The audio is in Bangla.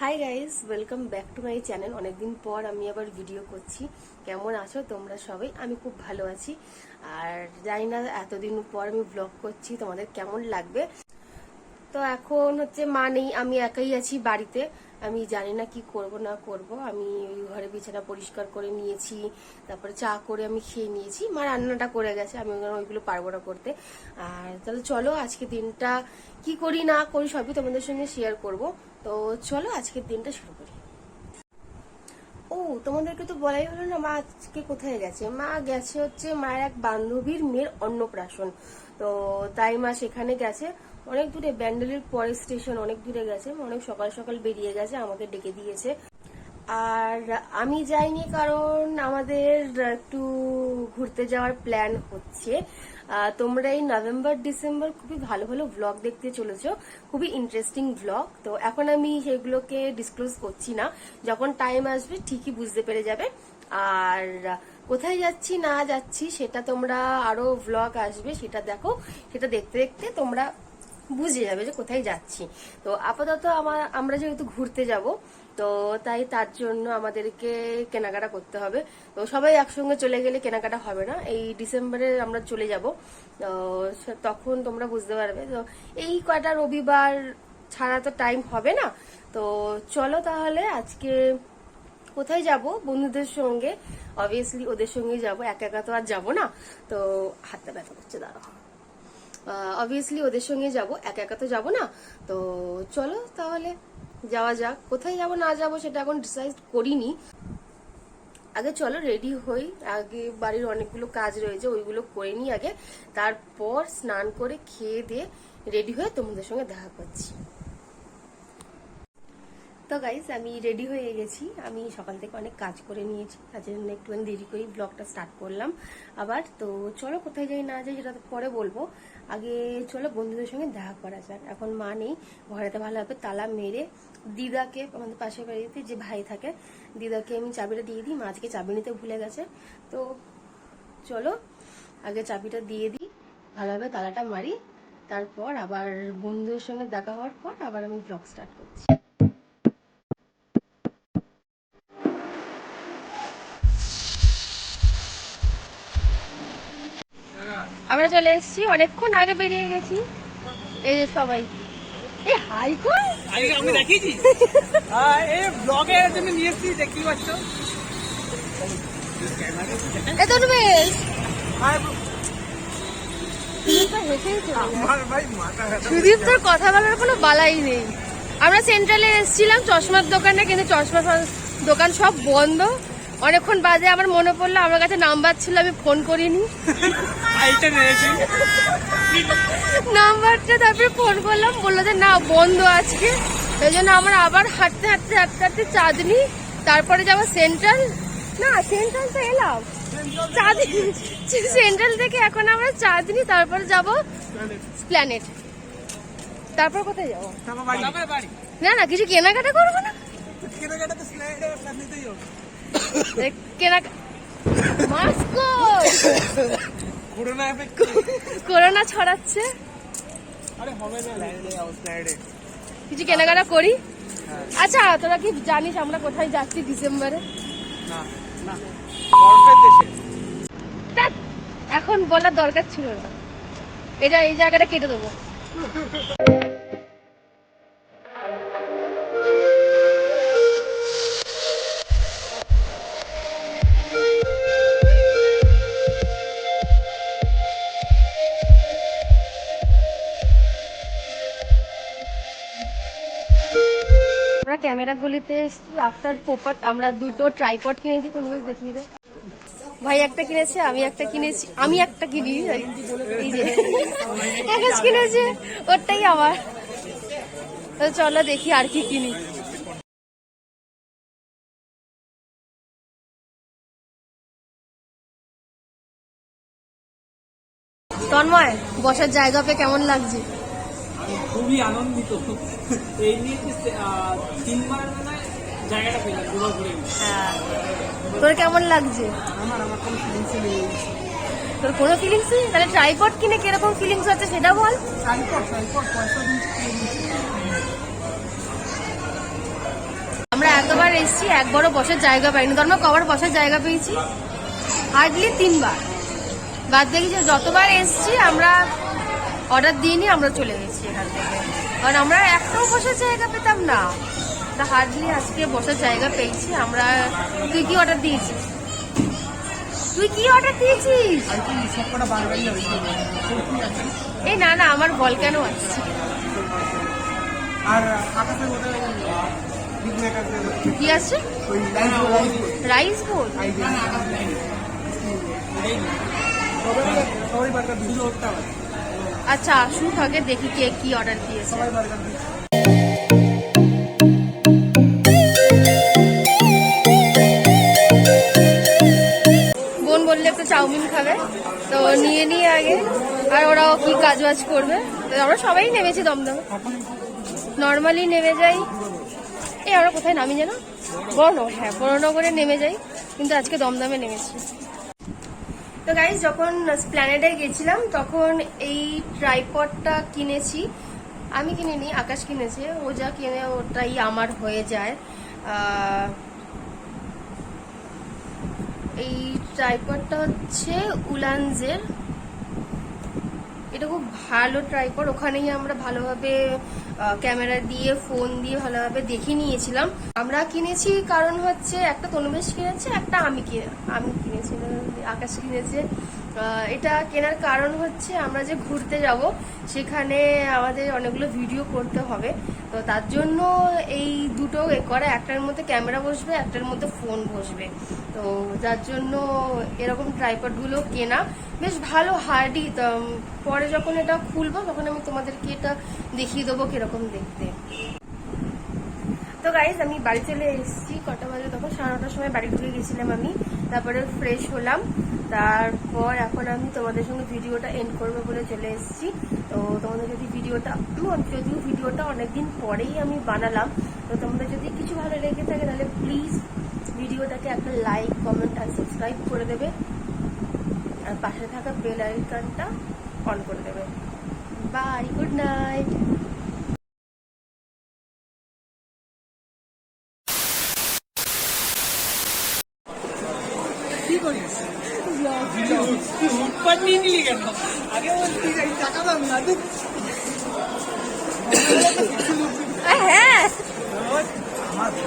Hi guys, welcome back to my channel. অনেকদিন পর আমি আবার ভিডিও করছি। কেমন আছো তোমরা সবাই? আমি খুব ভালো আছি। আর জানি না এতদিন পর আমি ব্লগ করছি তোমাদের কেমন লাগবে। তো এখন হচ্ছে মা নেই, আমি একাই আছি বাড়িতে। আমি জানি না কি করব না করব। আমি ওই ঘরে বিছানা পরিষ্কার করে নিয়েছি, তারপরে চা করে আমি খেয়ে নিয়েছি। মা রান্নাটা করে গেছে, আমি ওইগুলো পারবো না করতে। আর তাহলে চলো আজকে দিনটা কি করি না করি সবই তোমাদের সঙ্গে শেয়ার করব। তো চলো আজকের দিনটা শুরু করি। ও, তোমাদেরকে তো বলাই হলো না মা আজকে কোথায় গেছে। মা গেছে হচ্ছে মায়ের এক বান্ধবীর মেয়ের অন্নপ্রাশন। তো তাই মা সেখানে গেছে। অনেক দূরে, ব্যান্ডেলের পরের স্টেশন, অনেক দূরে গেছে। অনেক সকাল সকাল বেরিয়ে গেছে, আমাকে ডেকে দিয়েছে। আর আমি যাইনি কারণ আমাদের একটু ঘুরতে যাওয়ার প্ল্যান হচ্ছে। তোমরা এই নভেম্বর ডিসেম্বর খুবই ভালো ভালো ভ্লগ দেখতে চলেছো, খুবই ইন্টারেস্টিং ভ্লগ। তো এখন আমি সেগুলোকে ডিসক্লোজ করছি না, যখন টাইম আসবে ঠিকই বুঝতে পেরে যাবে। আর কোথায় যাচ্ছি না যাচ্ছি সেটা তোমরা, আরো ভ্লগ আসবে সেটা দেখো, সেটা দেখতে দেখতে তোমরা বুঝে যাবে যে কোথায় যাচ্ছি। তো আপাতত আমরা যেহেতু ঘুরতে যাব, তো তাই তার জন্য আমাদেরকে কেনাকাটা করতে হবে। তো সবাই একসঙ্গে চলে গেলে কেনাকাটা হবে না। এই ডিসেম্বরে আমরা চলে যাব, তো তখন তোমরা বুঝতে পারবে। তো এই কয়টা রবিবার ছাড়া তো টাইম হবে না। তো চলো তাহলে আজকে কোথায় যাব, বন্ধুদের সঙ্গে। অবভিয়াসলি ওদের সঙ্গেই যাব, একা একা তো আর যাবো না। তো হাতটা ব্যথা করছে, দাঁড়াও। অবভিয়াসলি ওদের সঙ্গে যাব, একা একা তো যাব না। তো চলো তাহলে যাওয়া যাক। কোথায় যাব না যাব সেটা এখন ডিসাইড করিনি। আগে চলো রেডি হই, আগে বাড়ির অনেকগুলো কাজ রয়েছে ওইগুলো করে নিই আগে। তারপর স্নান করে খেয়ে দিয়ে রেডি হয়ে তোমাদের সঙ্গে দেখা করছি। তো গাইস, আমি রেডি হয়ে গেছি। আমি সকাল থেকে অনেক কাজ করে নিয়েছি, তার জন্য একটুখানি দেরি করেই ব্লগটা স্টার্ট করলাম আবার। তো চলো কোথায় যাই না যাই সেটা তো পরে বলবো। আগে চলো বন্ধুদের সঙ্গে দেখা করা যাক। এখন মা নেই ঘরেতে, ভালোভাবে তালা মেরে দিদাকে, আমাদের পাশের বাড়িতে যে ভাই থাকে, দিদাকে আমি চাবিটা দিয়ে দিই। মা আজকে চাবি নিতে ভুলে গেছে। তো চলো আগে চাবিটা দিয়ে দিই, ভালোভাবে তালাটা মারি। তারপর আবার বন্ধুদের সঙ্গে দেখা হওয়ার পর আবার আমি ব্লগ স্টার্ট করছি। আমরা চলে এসেছি, অনেকক্ষণ আগে বেরিয়ে গেছি। এই যে সবাই, এই হাই কর, আমি দেখিয়েছি এই ব্লগের জন্য নিয়ে এসেছি, দেখতে পাচ্ছ। এত বেশ সুদীপ, তোর কথা বলার কোনো বালাই নেই। আমরা সেন্ট্রালে এসেছিলাম চশমার দোকানে, কিন্তু চশমার দোকান সব বন্ধ। অনেকক্ষণ বাদে আমার মনে পড়লো আমার কাছে নাম্বার ছিল, আমি ফোন করিনি নাম্বারটা। তারপরে ফোন করলাম, বললো যে না বন্ধ আজকে। সেই জন্য আমরা আবার হাঁটতে হাঁটতে হাঁটতে হাঁটতে চাঁদনি, তারপরে যাবো সেন্ট্রাল। না সেন্ট্রাল তো এলাম, চাঁদনি সেন্ট্রাল থেকে এখন আমরা চাঁদনি, তারপরে যাবো প্ল্যানেট। তারপর কোথায় যাবো? না না, কিছু কেনাকাটা করবো না, করোনা ছড়াচ্ছে, কিছু কেনাকাটা করি। আচ্ছা তোরা কি জানিস আমরা কোথায় যাচ্ছি ডিসেম্বরে? এখন বলার দরকার ছিল না, এই জায়গাটা কেটে দেবো। আমরা ক্যামেরা গুলিতে আফটার পোপট আমরা দুটো ট্রাইপড কিনেছি, তুমি দেখিয়ে দে। ভাই একটা কিনেছে, আমি একটা কিনেছি, আমি একটা কিনি, এই যে একটা কিনেছে, ওটাই আমার। চলো দেখি আর কি কিনি। তন্ময়, বসার জায়গা পেয়ে কেমন লাগছে? খুবই আনন্দিত। এই নিয়ে 3বার জায়গাটা পেলাম ঘুরে ঘুরে। হ্যাঁ, তোর কেমন লাগছে? আমার কোনো ফিলিংস নেই। তোর কোনো ফিলিংস নেই? তাহলে ট্রাইপড কিনে কিরকম ফিলিংস হচ্ছে সেটা বল। ট্রাইপড পয়সা দিয়েছি। আমরা এতবার এসেছি, একবারও বসার জায়গা পাইনি। তো আমরা কবার বসার জায়গা পেয়েছি? হার্ডলি 3 বার। বাদ দেখি যে যতবার এসেছি আমরা অর্ডার দিইনি, আমরা চলে গেছি এখান থেকে, কারণ আমরা একটাও বসার জায়গা পেতাম না। তা হার্ডলি আজকে বসার জায়গা পেয়েছি আমরা। তুই কি অর্ডার দিয়েছিস? এই না না, আমার বল কেন আসছে? আর আকাশে কি আছে? রাইস বোল। আচ্ছা আসুক আগে, দেখি কে কি অর্ডার দিয়েছে। বোন বললে একটু চাউমিন খাবে, তো নিয়ে নিয়ে আগে, আর ওরাও কি কাজ বাজ করবে। তো আমরা সবাই নেমেছি দমদমে, নর্মালি নেমে যাই। এই আমরা কোথায় নামি যেন? বড়নগর। হ্যাঁ, বড়নগরে নেমে যাই, কিন্তু আজকে দমদমে নেমেছি। তো গাইস, যখন স্প্ল্যানেডে গেছিলাম তখন এই ট্রাইপডটা কিনেছি। আমি কিনিনি, আকাশ কিনেছে। ও যা কিনে ওটাই আমার হয়ে যায়। এই ট্রাইপডটা হচ্ছে উলানজের। এটা খুব ভালো ট্রাইপড। ওখানেই আমরা ভালোভাবে ক্যামেরা দিয়ে, ফোন দিয়ে ভালোভাবে দেখে নিয়েছিলাম। আমরা কিনেছি কারণ হচ্ছে একটা তনুবেশ কিনেছে, একটা আমি কিনেছি, আকাশ কিনেছে। এটা কেনার কারণ হচ্ছে আমরা যে ঘুরতে যাব সেখানে আমাদের অনেকগুলো ভিডিও করতে হবে। তো তার জন্য এই দুটো করা, একটার মধ্যে ক্যামেরা বসবে, একটার মধ্যে ফোন বসবে। তো যার জন্য এরকম ট্রাইপডগুলো কেনা বেশ ভালো, হার্ডি। পরে যখন এটা খুলবো তখন আমি তোমাদেরকে এটা দেখিয়ে দেবো কিরকম দেখতে। তো গাইজ, আমি বাড়ি চলে এসেছি। কটা বাজে তখন? 9:30টার সময় বাড়ি ঢুকে গেছিলাম আমি। তারপরে ফ্রেশ হলাম, তারপর এখন আমি তোমাদের সঙ্গে ভিডিওটা এন্ড করবো বলে চলে এসেছি। তো তোমাদের যদি যদিও ভিডিওটা অনেকদিন পরেই আমি বানালাম, তো তোমাদের যদি কিছু ভালো লেগে থাকে তাহলে প্লিজ ভিডিওটাকে একটা লাইক, কমেন্ট আর সাবস্ক্রাইব করে দেবে, আর পাশে থাকা বেল আইকনটা অন করে দেবে। Bye, good night. কি করিস? উৎপাদ নিয়ে নিলি কেন? আগে বলছি টাকা দাম না।